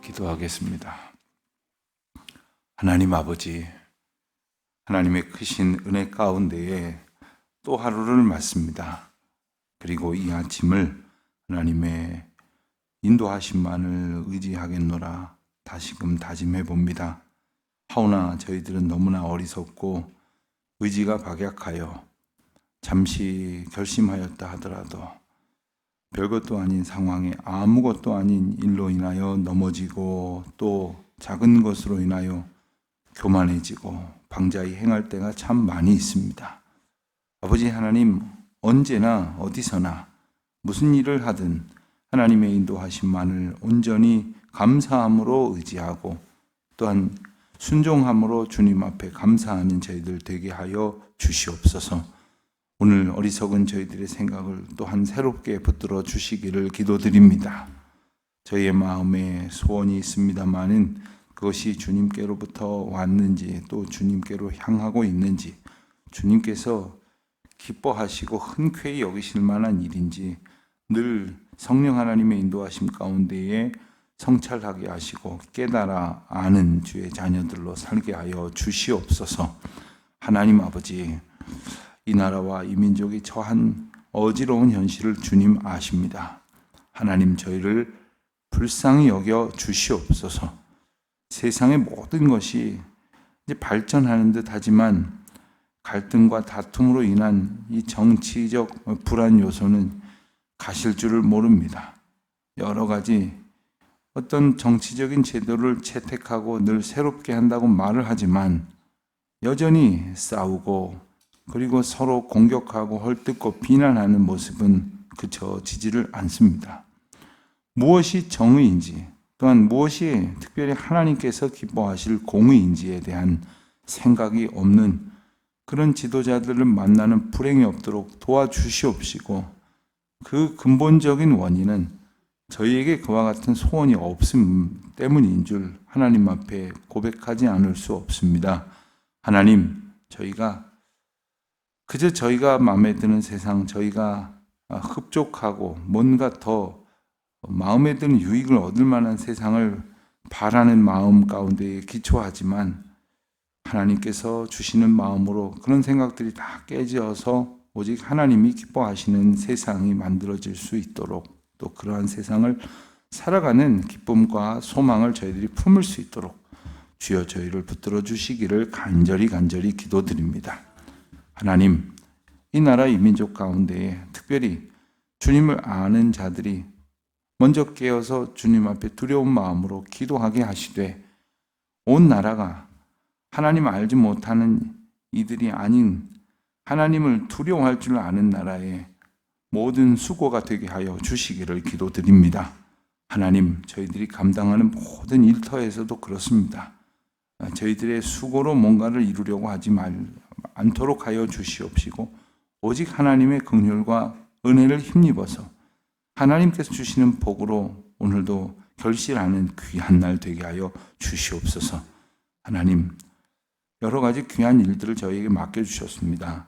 기도하겠습니다. 하나님 아버지, 하나님의 크신 은혜 가운데에 또 하루를 맞습니다. 그리고 이 아침을 하나님의 인도하심만을 의지하겠노라 다시금 다짐해 봅니다. 하오나 저희들은 너무나 어리석고 의지가 박약하여 잠시 결심하였다 하더라도 별것도 아닌 상황에 아무것도 아닌 일로 인하여 넘어지고 또 작은 것으로 인하여 교만해지고 방자히 행할 때가 참 많이 있습니다. 아버지 하나님, 언제나 어디서나 무슨 일을 하든 하나님의 인도하심만을 온전히 감사함으로 의지하고 또한 순종함으로 주님 앞에 감사하는 저희들 되게 하여 주시옵소서. 오늘 어리석은 저희들의 생각을 또한 새롭게 붙들어 주시기를 기도드립니다. 저희의 마음에 소원이 있습니다마는 그것이 주님께로부터 왔는지 또 주님께로 향하고 있는지 주님께서 기뻐하시고 흔쾌히 여기실 만한 일인지 늘 성령 하나님의 인도하심 가운데에 성찰하게 하시고 깨달아 아는 주의 자녀들로 살게 하여 주시옵소서. 하나님 아버지, 이 나라와 이 민족이 처한 어지러운 현실을 주님 아십니다. 하나님 저희를 불쌍히 여겨 주시옵소서. 세상의 모든 것이 이제 발전하는 듯 하지만 갈등과 다툼으로 인한 이 정치적 불안 요소는 가실 줄을 모릅니다. 여러 가지 어떤 정치적인 제도를 채택하고 늘 새롭게 한다고 말을 하지만 여전히 싸우고 그리고 서로 공격하고 헐뜯고 비난하는 모습은 그쳐지지를 않습니다. 무엇이 정의인지 또한 무엇이 특별히 하나님께서 기뻐하실 공의인지에 대한 생각이 없는 그런 지도자들을 만나는 불행이 없도록 도와주시옵시고 그 근본적인 원인은 저희에게 그와 같은 소원이 없음 때문인 줄 하나님 앞에 고백하지 않을 수 없습니다. 하나님, 그저 저희가 마음에 드는 세상, 저희가 흡족하고 뭔가 더 마음에 드는 유익을 얻을 만한 세상을 바라는 마음 가운데 기초하지만 하나님께서 주시는 마음으로 그런 생각들이 다 깨져서 오직 하나님이 기뻐하시는 세상이 만들어질 수 있도록 또 그러한 세상을 살아가는 기쁨과 소망을 저희들이 품을 수 있도록 주여 저희를 붙들어 주시기를 간절히 기도드립니다. 하나님, 이 나라 이 민족 가운데에 특별히 주님을 아는 자들이 먼저 깨어서 주님 앞에 두려운 마음으로 기도하게 하시되 온 나라가 하나님 알지 못하는 이들이 아닌 하나님을 두려워할 줄 아는 나라에 모든 수고가 되게 하여 주시기를 기도드립니다. 하나님, 저희들이 감당하는 모든 일터에서도 그렇습니다. 저희들의 수고로 뭔가를 이루려고 하지 않도록 하여 주시옵시고 오직 하나님의 긍휼과 은혜를 힘입어서 하나님께서 주시는 복으로 오늘도 결실하는 귀한 날 되게 하여 주시옵소서. 하나님, 여러 가지 귀한 일들을 저희에게 맡겨주셨습니다.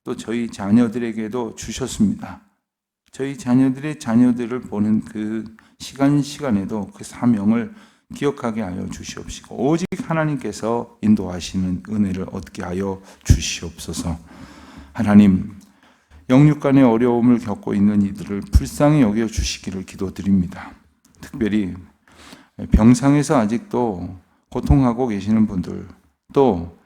또 저희 자녀들에게도 주셨습니다. 저희 자녀들의 자녀들을 보는 그 시간에도 그 사명을 기억하게 하여 주시옵시고 오직 하나님께서 인도하시는 은혜를 얻게 하여 주시옵소서. 하나님, 영육간의 어려움을 겪고 있는 이들을 불쌍히 여겨 주시기를 기도드립니다. 특별히 병상에서 아직도 고통하고 계시는 분들 또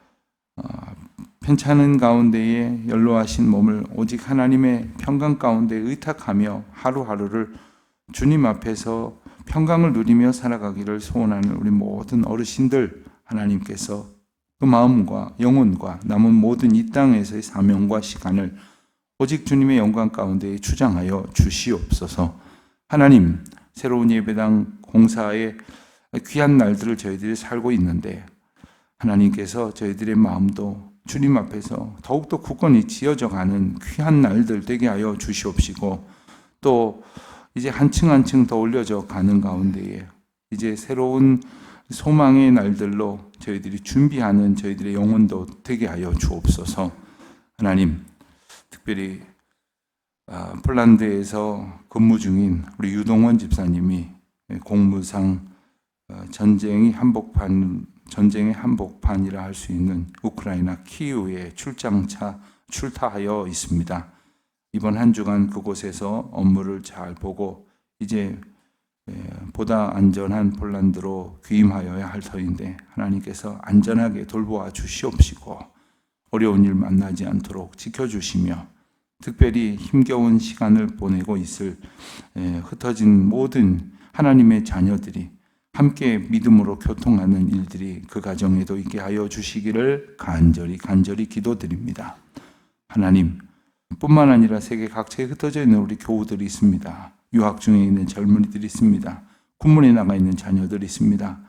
편찮은 가운데에 연로하신 몸을 오직 하나님의 평강 가운데 의탁하며 하루하루를 주님 앞에서 평강을 누리며 살아가기를 소원하는 우리 모든 어르신들 하나님께서 그 마음과 영혼과 남은 모든 이 땅에서의 사명과 시간을 오직 주님의 영광 가운데 주장하여 주시옵소서. 하나님, 새로운 예배당 공사의 귀한 날들을 저희들이 살고 있는데 하나님께서 저희들의 마음도 주님 앞에서 더욱더 굳건히 지어져 가는 귀한 날들 되게 하여 주시옵시고 또 이제 한층 한층 더 올려져 가는 가운데에 이제 새로운 소망의 날들로 저희들이 준비하는 저희들의 영혼도 되게 하여 주옵소서. 하나님, 특별히 폴란드에서 근무 중인 우리 유동원 집사님이 공무상 전쟁의 한복판이라 할 수 있는 우크라이나 키이우에 출타하여 있습니다. 이번 한 주간 그곳에서 업무를 잘 보고 이제 보다 안전한 폴란드로 귀임하여야 할 터인데 하나님께서 안전하게 돌보아 주시옵시고 어려운 일 만나지 않도록 지켜주시며 특별히 힘겨운 시간을 보내고 있을 흩어진 모든 하나님의 자녀들이 함께 믿음으로 교통하는 일들이 그 가정에도 있게 하여 주시기를 간절히 기도드립니다. 하나님, 뿐만 아니라 세계 각지에 흩어져 있는 우리 교우들이 있습니다. 유학 중에 있는 젊은이들이 있습니다. 군문에 나가 있는 자녀들이 있습니다.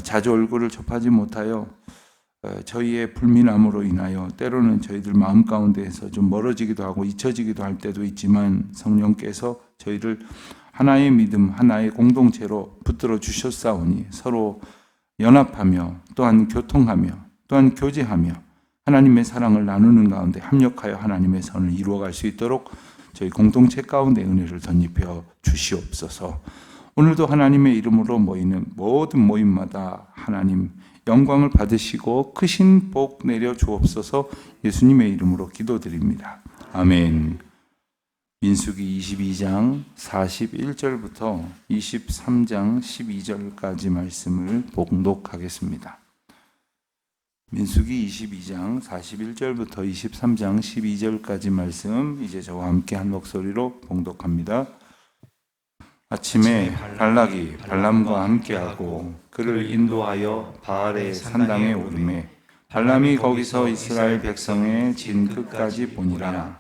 자주 얼굴을 접하지 못하여 저희의 불민함으로 인하여 때로는 저희들 마음 가운데에서 좀 멀어지기도 하고 잊혀지기도 할 때도 있지만 성령께서 저희를 하나의 믿음, 하나의 공동체로 붙들어 주셨사오니 서로 연합하며 또한 교통하며 또한 교제하며 하나님의 사랑을 나누는 가운데 합력하여 하나님의 선을 이루어갈 수 있도록 저희 공동체 가운데 은혜를 덧입혀 주시옵소서. 오늘도 하나님의 이름으로 모이는 모든 모임마다 하나님 영광을 받으시고 크신 복 내려 주옵소서. 예수님의 이름으로 기도드립니다. 아멘. 민수기 22장 41절부터 23장 12절까지 말씀을 봉독하겠습니다. 민수기 22장 41절부터 23장 12절까지 말씀 이제 저와 함께 한 목소리로 봉독합니다. 아침에 발락이 발람과 함께하고 그를 인도하여 바알의 산당에 오르매 발람이 거기서 이스라엘 백성의 진 끝까지 보니라.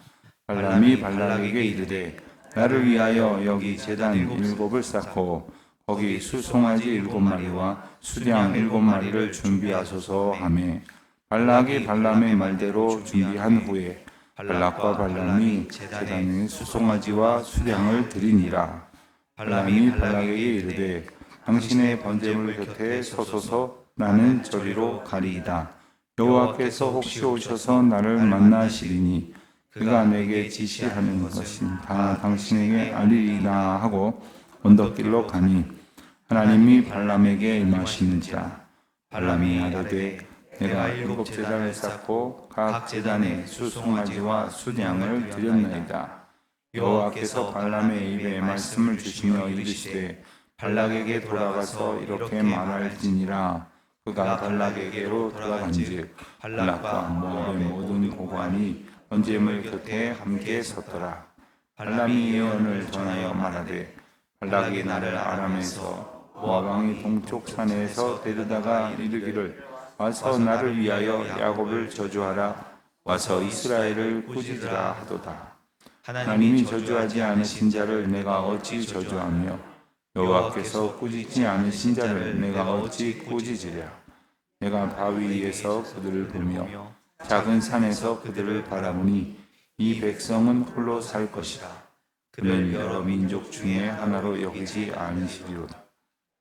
발람이 발락에게 이르되 나를 위하여 여기 제단 7을 쌓고 거기 수송아지 7마리와 수량 7마리를 준비하소서 하매 발락이 발람의 말대로 준비한 후에 발락과 발람이 제단에 수송아지와 수량을 드리니라. 발람이 발락에게 이르되 당신의 번제물 곁에 서소서 나는 저리로 가리이다. 여호와께서 혹시 오셔서 나를 만나시리니 그가 내게 지시하는 것은 다 당신에게 알리리라 하고 언덕길로 가니 하나님이 발람에게 임하시는지라. 발람이 아뢰되 내가 7제단을 쌓고 각 제단에 수송아지와 수량을 드렸나이다. 여호와께서 발람의 입에 말씀을 주시며 이르시되 발락에게 돌아가서 이렇게 말할지니라. 그가 발락에게로 돌아간즉 발락과 모압의 모든 고관이 번제물 곁에 함께 섰더라. 발람이 예언을 전하여 말하되 발락이 나를 아람에서 모압 왕이 동쪽 산에서 데려다가 이르기를 와서 나를 위하여 야곱을 저주하라. 와서 이스라엘을 꾸짖으라 하도다. 하나님이 저주하지 않으신 자를 내가 어찌 저주하며 여호와께서 꾸짖지 않으신 자를 내가 어찌 꾸짖으랴. 내가 바위 위에서 그들을 보며 작은 산에서 그들을 바라보니 이 백성은 홀로 살 것이라. 그는 여러 민족 중에 하나로 여기지 않으시리로다.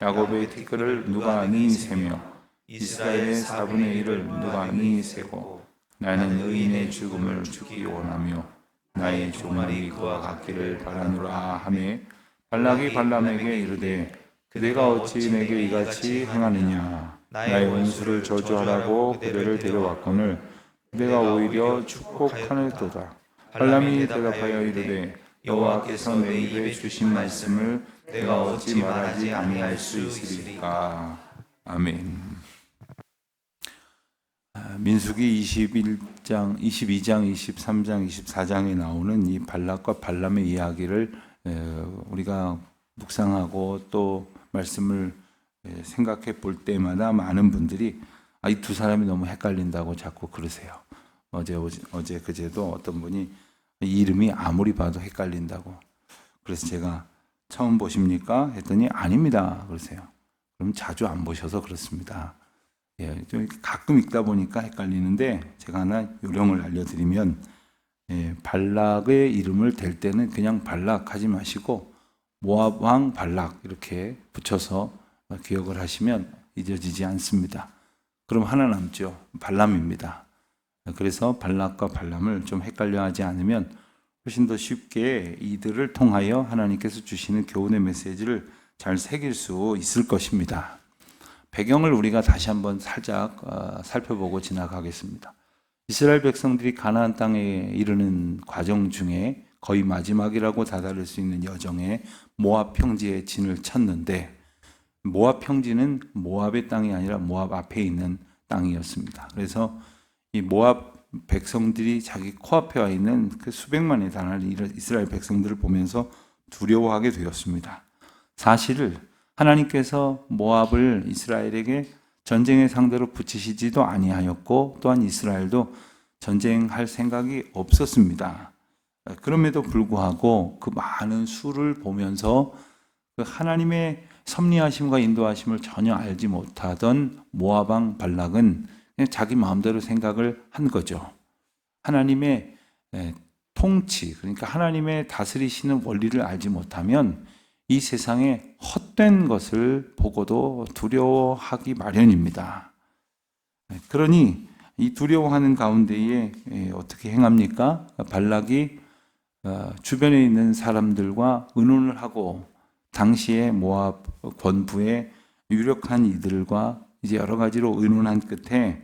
야곱의 티끌을 누가 능히 세며 이스라엘의 4분의 1을 누가 능히 세고 나는 의인의 죽음을 죽기 원하며 나의 종말이 그와 같기를 바라노라 하매 발락이 발람에게 이르되 그대가 어찌 내게 이같이 행하느냐. 나의 원수를 저주하라고 그대를 데려왔거늘 그대가 오히려 축복하였도다. 발람이 대답하여 이르되 여호와께서 내 입에 주신 말씀을 내가 어찌 말하지 아니할 수 있으리까. 아멘. 민수기 22장, 23장, 24장에 나오는 이 발락과 발람의 이야기를 우리가 묵상하고 또 말씀을 생각해 볼 때마다 많은 분들이 이 두 사람이 너무 헷갈린다고 자꾸 그러세요. 어제 그제도 어떤 분이 이름이 아무리 봐도 헷갈린다고. 그래서 제가 처음 보십니까? 했더니 아닙니다. 그러세요. 그럼 자주 안 보셔서 그렇습니다. 좀 가끔 읽다 보니까 헷갈리는데 제가 하나 요령을 알려드리면 발락의 이름을 댈 때는 그냥 발락 하지 마시고 모압 왕 발락 이렇게 붙여서 기억을 하시면 잊어지지 않습니다. 그럼 하나 남죠. 발람입니다. 그래서 발락과 발람을 좀 헷갈려하지 않으면 훨씬 더 쉽게 이들을 통하여 하나님께서 주시는 교훈의 메시지를 잘 새길 수 있을 것입니다. 배경을 우리가 다시 한번 살짝 살펴보고 지나가겠습니다. 이스라엘 백성들이 가나안 땅에 이르는 과정 중에 거의 마지막이라고 다다를 수 있는 여정에 모압 평지에 진을 쳤는데, 모압 평지는 모압의 땅이 아니라 모압 앞에 있는 땅이었습니다. 그래서 이 모압 백성들이 자기 코앞에 와 있는 그 수백만에 달하는 이스라엘 백성들을 보면서 두려워하게 되었습니다. 사실 하나님께서 모압을 이스라엘에게 전쟁의 상대로 붙이시지도 아니하였고, 또한 이스라엘도 전쟁할 생각이 없었습니다. 그럼에도 불구하고 그 많은 수를 보면서 그 하나님의 섭리하심과 인도하심을 전혀 알지 못하던 모압 왕 발락은 그냥 자기 마음대로 생각을 한 거죠. 하나님의 통치, 그러니까 하나님의 다스리시는 원리를 알지 못하면 이 세상에 헛된 것을 보고도 두려워하기 마련입니다. 그러니 이 두려워하는 가운데에 어떻게 행합니까? 발락이 주변에 있는 사람들과 의논을 하고, 당시에 모압 권부의 유력한 이들과 이제 여러 가지로 의논한 끝에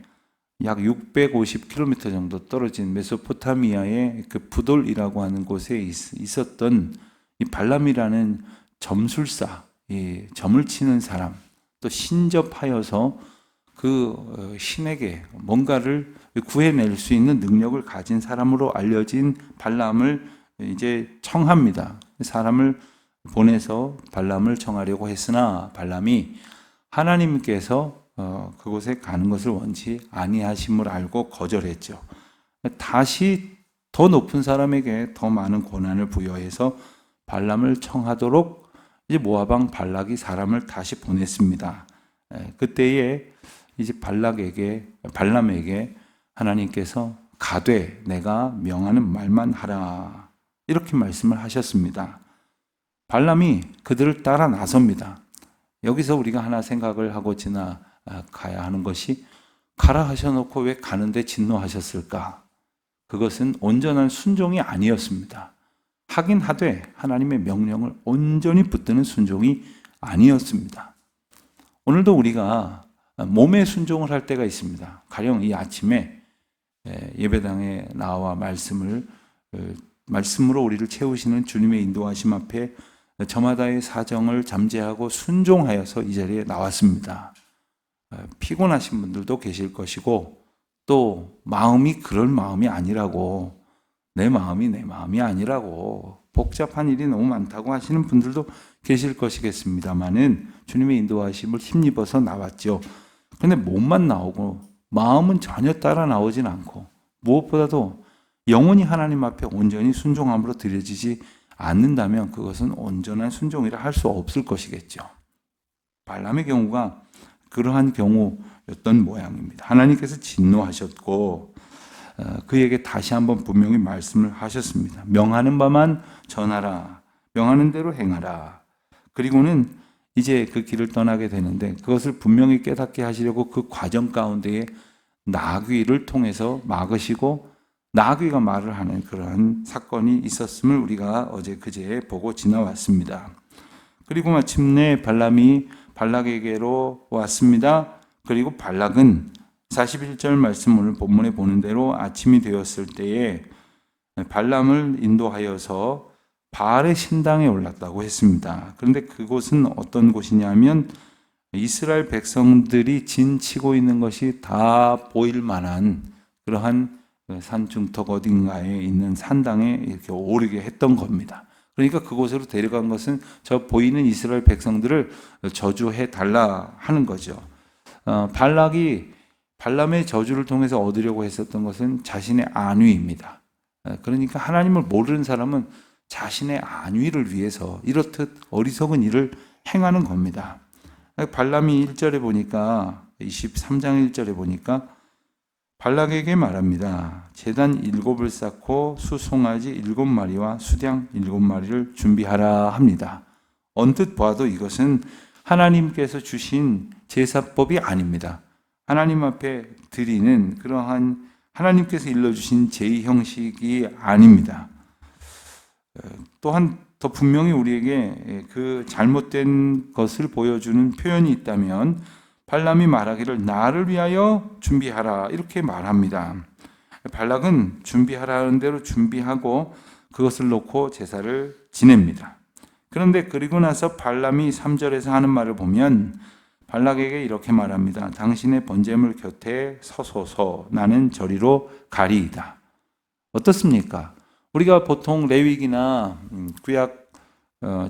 약 650km 정도 떨어진 메소포타미아의 그 부돌이라고 하는 곳에 있었던 이 발람이라는 점술사, 점을 치는 사람, 또 신접하여서 그 신에게 뭔가를 구해낼 수 있는 능력을 가진 사람으로 알려진 발람을 이제 청합니다. 사람을 보내서 발람을 청하려고 했으나 발람이 하나님께서 그곳에 가는 것을 원치 아니하심을 알고 거절했죠. 다시 더 높은 사람에게 더 많은 고난을 부여해서 발람을 청하도록 이제 모압 왕 발락이 사람을 다시 보냈습니다. 그때에 이제 발람에게 하나님께서 가되 내가 명하는 말만 하라, 이렇게 말씀을 하셨습니다. 발람이 그들을 따라 나섭니다. 여기서 우리가 하나 생각을 하고 지나가야 하는 것이, 가라 하셔놓고 왜 가는데 진노하셨을까? 그것은 온전한 순종이 아니었습니다. 하긴 하되 하나님의 명령을 온전히 붙드는 순종이 아니었습니다. 오늘도 우리가 몸에 순종을 할 때가 있습니다. 가령 이 아침에 예배당에 나와 말씀으로 우리를 채우시는 주님의 인도하심 앞에 저마다의 사정을 잠재하고 순종하여서 이 자리에 나왔습니다. 피곤하신 분들도 계실 것이고, 또 마음이 그럴 마음이 아니라고, 내 마음이 아니라고, 복잡한 일이 너무 많다고 하시는 분들도 계실 것이겠습니다만은 주님의 인도하심을 힘입어서 나왔죠. 그런데 몸만 나오고 마음은 전혀 따라 나오진 않고, 무엇보다도 영혼이 하나님 앞에 온전히 순종함으로 드려지지 않는다면 그것은 온전한 순종이라 할 수 없을 것이겠죠. 발람의 경우가 그러한 경우였던 모양입니다. 하나님께서 진노하셨고 그에게 다시 한번 분명히 말씀을 하셨습니다. 명하는 바만 전하라, 명하는 대로 행하라. 그리고는 이제 그 길을 떠나게 되는데, 그것을 분명히 깨닫게 하시려고 그 과정 가운데에 나귀를 통해서 막으시고, 나귀가 말을 하는 그러한 사건이 있었음을 우리가 어제 그제 보고 지나왔습니다. 그리고 마침내 발람이 발락에게로 왔습니다. 그리고 발락은 41절 말씀, 오늘 본문에 보는 대로 아침이 되었을 때에 발람을 인도하여서 바알의 신당에 올랐다고 했습니다. 그런데 그곳은 어떤 곳이냐면 이스라엘 백성들이 진치고 있는 것이 다 보일 만한 그러한 산 중턱 어딘가에 있는 산당에 이렇게 오르게 했던 겁니다. 그러니까 그곳으로 데려간 것은 저 보이는 이스라엘 백성들을 저주해 달라 하는 거죠. 발락이 발람의 저주를 통해서 얻으려고 했었던 것은 자신의 안위입니다. 그러니까 하나님을 모르는 사람은 자신의 안위를 위해서 이렇듯 어리석은 일을 행하는 겁니다. 발람이 1절에 보니까, 23장 1절에 보니까 발락에게 말합니다. 제단 7을 쌓고 수송아지 7마리와 수량 7마리를 준비하라 합니다. 언뜻 봐도 이것은 하나님께서 주신 제사법이 아닙니다. 하나님 앞에 드리는 그러한 하나님께서 일러주신 제의 형식이 아닙니다. 또한 더 분명히 우리에게 그 잘못된 것을 보여주는 표현이 있다면 발람이 말하기를 나를 위하여 준비하라 이렇게 말합니다. 발락은 준비하라는 대로 준비하고 그것을 놓고 제사를 지냅니다. 그런데 그리고 나서 발람이 3절에서 하는 말을 보면 발락에게 이렇게 말합니다. 당신의 번제물 곁에 서소서 나는 저리로 가리이다. 어떻습니까? 우리가 보통 레위기나 구약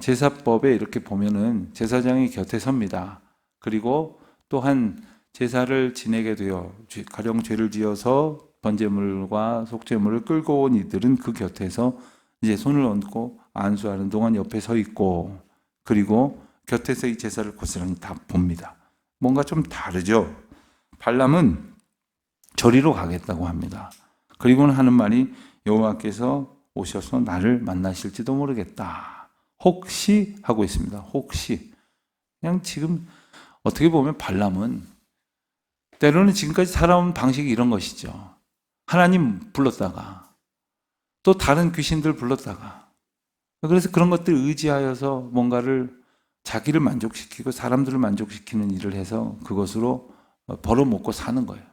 제사법에 이렇게 보면은 제사장이 곁에 섭니다. 그리고 또한 제사를 지내게 되어 가령 죄를 지어서 번제물과 속죄물을 끌고 온 이들은 그 곁에서 이제 손을 얹고 안수하는 동안 옆에 서 있고, 그리고 곁에서 이 제사를 고스란히 다 봅니다. 뭔가 좀 다르죠. 발람은 저리로 가겠다고 합니다. 그리고는 하는 말이 여호와께서 오셔서 나를 만나실지도 모르겠다. 혹시 하고 있습니다. 혹시. 그냥 지금 어떻게 보면 발람은 때로는 지금까지 살아온 방식이 이런 것이죠. 하나님 불렀다가 또 다른 귀신들 불렀다가, 그래서 그런 것들 의지하여서 뭔가를 자기를 만족시키고 사람들을 만족시키는 일을 해서 그것으로 벌어먹고 사는 거예요.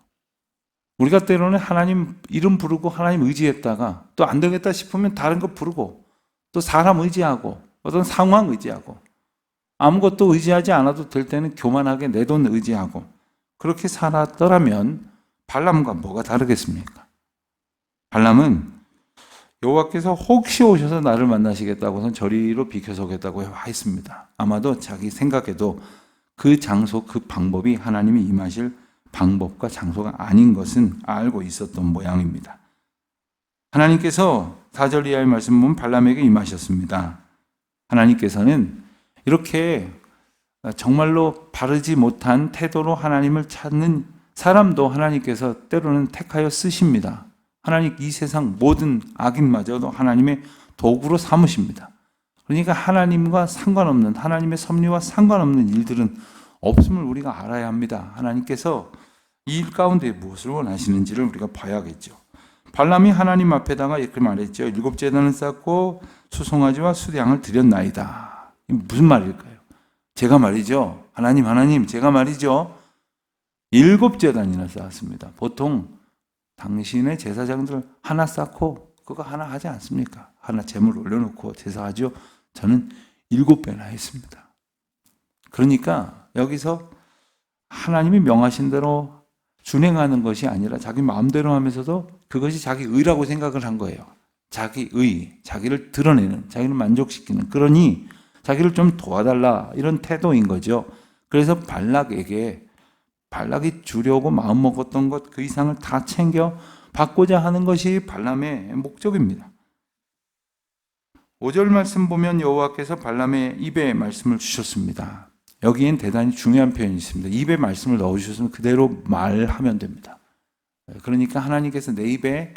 우리가 때로는 하나님 이름 부르고 하나님 의지했다가 또 안 되겠다 싶으면 다른 거 부르고 또 사람 의지하고 어떤 상황 의지하고 아무것도 의지하지 않아도 될 때는 교만하게 내 돈 의지하고 그렇게 살았더라면 발람과 뭐가 다르겠습니까? 발람은 여호와께서 혹시 오셔서 나를 만나시겠다고선 저리로 비켜서겠다고 와 있습니다. 아마도 자기 생각에도 그 장소, 그 방법이 하나님이 임하실 방법과 장소가 아닌 것은 알고 있었던 모양입니다. 하나님께서 4절 이하의 말씀 보면 발람에게 임하셨습니다. 하나님께서는 이렇게 정말로 바르지 못한 태도로 하나님을 찾는 사람도 하나님께서 때로는 택하여 쓰십니다. 하나님 이 세상 모든 악인마저도 하나님의 도구로 삼으십니다. 그러니까 하나님과 상관없는, 하나님의 섭리와 상관없는 일들은 없음을 우리가 알아야 합니다. 하나님께서 이 일 가운데 무엇을 원하시는지를 우리가 봐야겠죠. 발람이 하나님 앞에다가 이렇게 말했죠. 7제단을 쌓고 수송아지와 수량을 드렸나이다. 이게 무슨 말일까요? 제가 말이죠. 하나님, 제가 말이죠. 7제단이나 쌓았습니다. 보통 당신의 제사장들 하나 쌓고 그거 하나 하지 않습니까? 하나 제물 올려놓고 제사하죠. 저는 7배나 했습니다. 그러니까 여기서 하나님이 명하신 대로 준행하는 것이 아니라 자기 마음대로 하면서도 그것이 자기 의라고 생각을 한 거예요. 자기 의, 자기를 드러내는, 자기를 만족시키는, 그러니 자기를 좀 도와달라 이런 태도인 거죠. 그래서 발락이 주려고 마음먹었던 것 그 이상을 다 챙겨 받고자 하는 것이 발람의 목적입니다. 5절 말씀 보면 여호와께서 발람의 입에 말씀을 주셨습니다. 여기엔 대단히 중요한 표현이 있습니다. 입에 말씀을 넣어주셨으면 그대로 말하면 됩니다. 그러니까 하나님께서 내 입에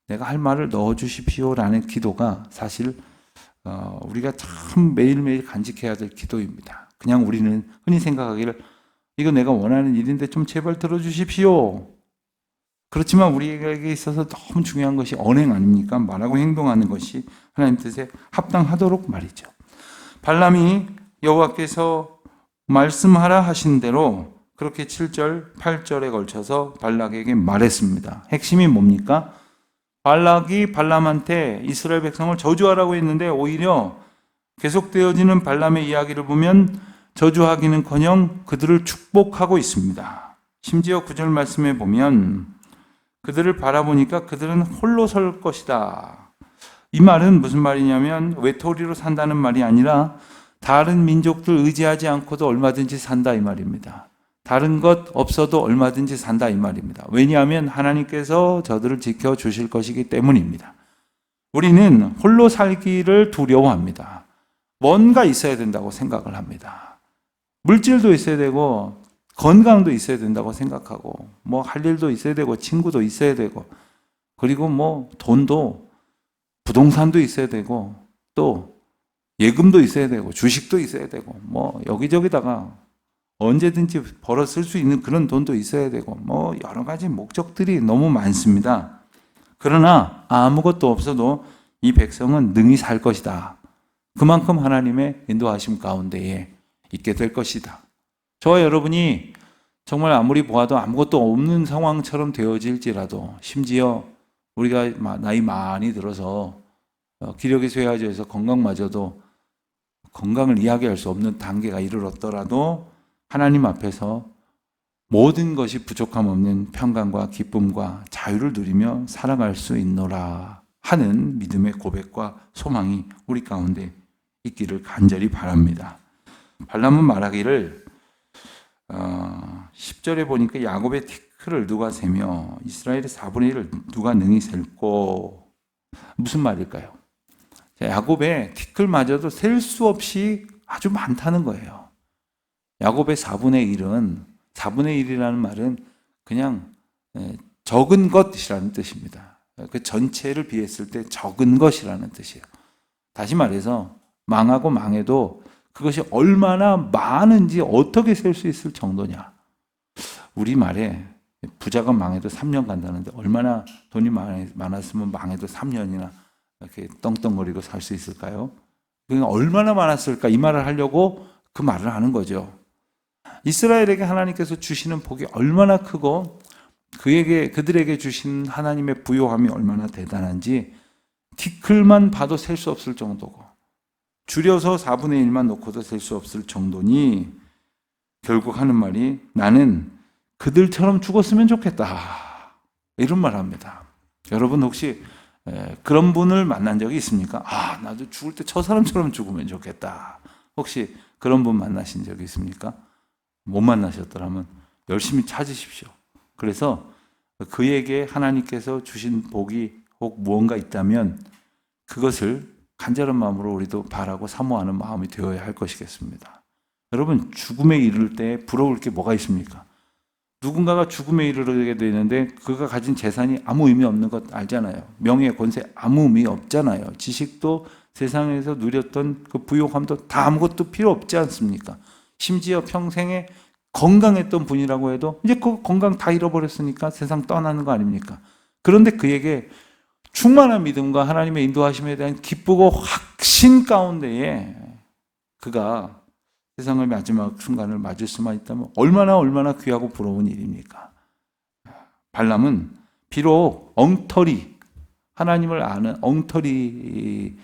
내가 할 말을 넣어주십시오라는 기도가 사실 우리가 참 매일매일 간직해야 될 기도입니다. 그냥 우리는 흔히 생각하기를 이거 내가 원하는 일인데 좀 제발 들어주십시오. 그렇지만 우리에게 있어서 너무 중요한 것이 언행 아닙니까? 말하고 행동하는 것이 하나님 뜻에 합당하도록 말이죠. 발람이 여호와께서 말씀하라 하신 대로 그렇게 7절, 8절에 걸쳐서 발락에게 말했습니다. 핵심이 뭡니까? 발락이 발람한테 이스라엘 백성을 저주하라고 했는데 오히려 계속되어지는 발람의 이야기를 보면 저주하기는커녕 그들을 축복하고 있습니다. 심지어 9절 말씀에 보면 그들을 바라보니까 그들은 홀로 설 것이다. 이 말은 무슨 말이냐면 외톨이로 산다는 말이 아니라 다른 민족들 의지하지 않고도 얼마든지 산다 이 말입니다. 다른 것 없어도 얼마든지 산다 이 말입니다. 왜냐하면 하나님께서 저들을 지켜주실 것이기 때문입니다. 우리는 홀로 살기를 두려워합니다. 뭔가 있어야 된다고 생각을 합니다. 물질도 있어야 되고 건강도 있어야 된다고 생각하고 뭐 할 일도 있어야 되고 친구도 있어야 되고 그리고 뭐 돈도 부동산도 있어야 되고 또 예금도 있어야 되고 주식도 있어야 되고 뭐 여기저기다가 언제든지 벌어 쓸 수 있는 그런 돈도 있어야 되고 뭐 여러 가지 목적들이 너무 많습니다. 그러나 아무것도 없어도 이 백성은 능히 살 것이다. 그만큼 하나님의 인도하심 가운데에 있게 될 것이다. 저와 여러분이 정말 아무리 보아도 아무것도 없는 상황처럼 되어질지라도, 심지어 우리가 나이 많이 들어서 기력이 쇠해져서 건강마저도 건강을 이야기할 수 없는 단계가 이르렀더라도 하나님 앞에서 모든 것이 부족함 없는 평강과 기쁨과 자유를 누리며 살아갈 수 있노라 하는 믿음의 고백과 소망이 우리 가운데 있기를 간절히 바랍니다. 발람은 말하기를 10절에 보니까 야곱의 티끌을 누가 세며 이스라엘의 4분의 1을 누가 능히 셀고, 무슨 말일까요? 야곱의 티끌마저도 셀 수 없이 아주 많다는 거예요. 야곱의 4분의 1은, 4분의 1이라는 말은 그냥 적은 것이라는 뜻입니다. 그 전체를 비했을 때 적은 것이라는 뜻이에요. 다시 말해서 망하고 망해도 그것이 얼마나 많은지 어떻게 셀 수 있을 정도냐. 우리말에 부자가 망해도 3년 간다는데 얼마나 돈이 많았으면 망해도 3년이나 이렇게 떵떵거리고 살 수 있을까요? 얼마나 많았을까? 이 말을 하려고 그 말을 하는 거죠. 이스라엘에게 하나님께서 주시는 복이 얼마나 크고 그들에게 주신 하나님의 부요함이 얼마나 대단한지 티끌만 봐도 셀 수 없을 정도고, 줄여서 4분의 1만 놓고도 셀 수 없을 정도니, 결국 하는 말이 나는 그들처럼 죽었으면 좋겠다, 이런 말 합니다. 여러분 혹시 그런 분을 만난 적이 있습니까? 나도 죽을 때 저 사람처럼 죽으면 좋겠다. 혹시 그런 분 만나신 적이 있습니까? 못 만나셨더라면 열심히 찾으십시오. 그래서 그에게 하나님께서 주신 복이 혹 무언가 있다면 그것을 간절한 마음으로 우리도 바라고 사모하는 마음이 되어야 할 것이겠습니다. 여러분, 죽음에 이를 때 부러울 게 뭐가 있습니까? 누군가가 죽음에 이르게 되는데 그가 가진 재산이 아무 의미 없는 것 알잖아요. 명예, 권세 아무 의미 없잖아요. 지식도 세상에서 누렸던 그 부요함도 다 아무것도 필요 없지 않습니까? 심지어 평생에 건강했던 분이라고 해도 이제 그 건강 다 잃어버렸으니까 세상 떠나는 거 아닙니까? 그런데 그에게 충만한 믿음과 하나님의 인도하심에 대한 기쁘고 확신 가운데에 그가 세상의 마지막 순간을 맞을 수만 있다면 얼마나 귀하고 부러운 일입니까? 발람은 비록 엉터리, 하나님을 아는 엉터리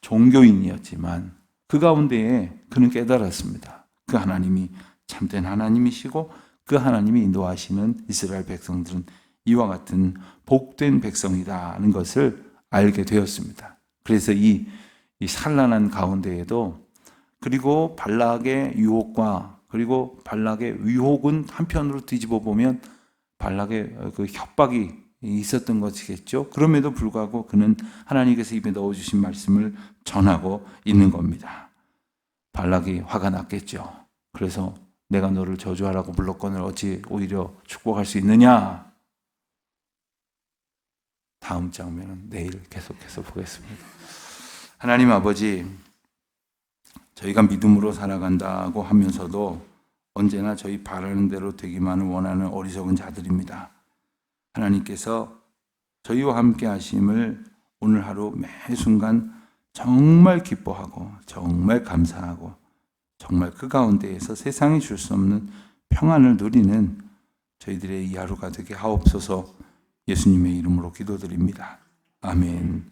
종교인이었지만 그 가운데에 그는 깨달았습니다. 그 하나님이 참된 하나님이시고 그 하나님이 인도하시는 이스라엘 백성들은 이와 같은 복된 백성이라는 것을 알게 되었습니다. 그래서 이 산란한 가운데에도, 그리고 발락의 유혹과 그리고 발락의 위혹은 한편으로 뒤집어 보면 발락의 그 협박이 있었던 것이겠죠. 그럼에도 불구하고 그는 하나님께서 입에 넣어주신 말씀을 전하고 있는 겁니다. 발락이 화가 났겠죠. 그래서 내가 너를 저주하라고 불렀거늘 어찌 오히려 축복할 수 있느냐. 다음 장면은 내일 계속해서 보겠습니다. 하나님 아버지, 저희가 믿음으로 살아간다고 하면서도 언제나 저희 바라는 대로 되기만을 원하는 어리석은 자들입니다. 하나님께서 저희와 함께 하심을 오늘 하루 매 순간 정말 기뻐하고 정말 감사하고 정말 그 가운데에서 세상이 줄 수 없는 평안을 누리는 저희들의 이 하루가 되게 하옵소서. 예수님의 이름으로 기도드립니다. 아멘.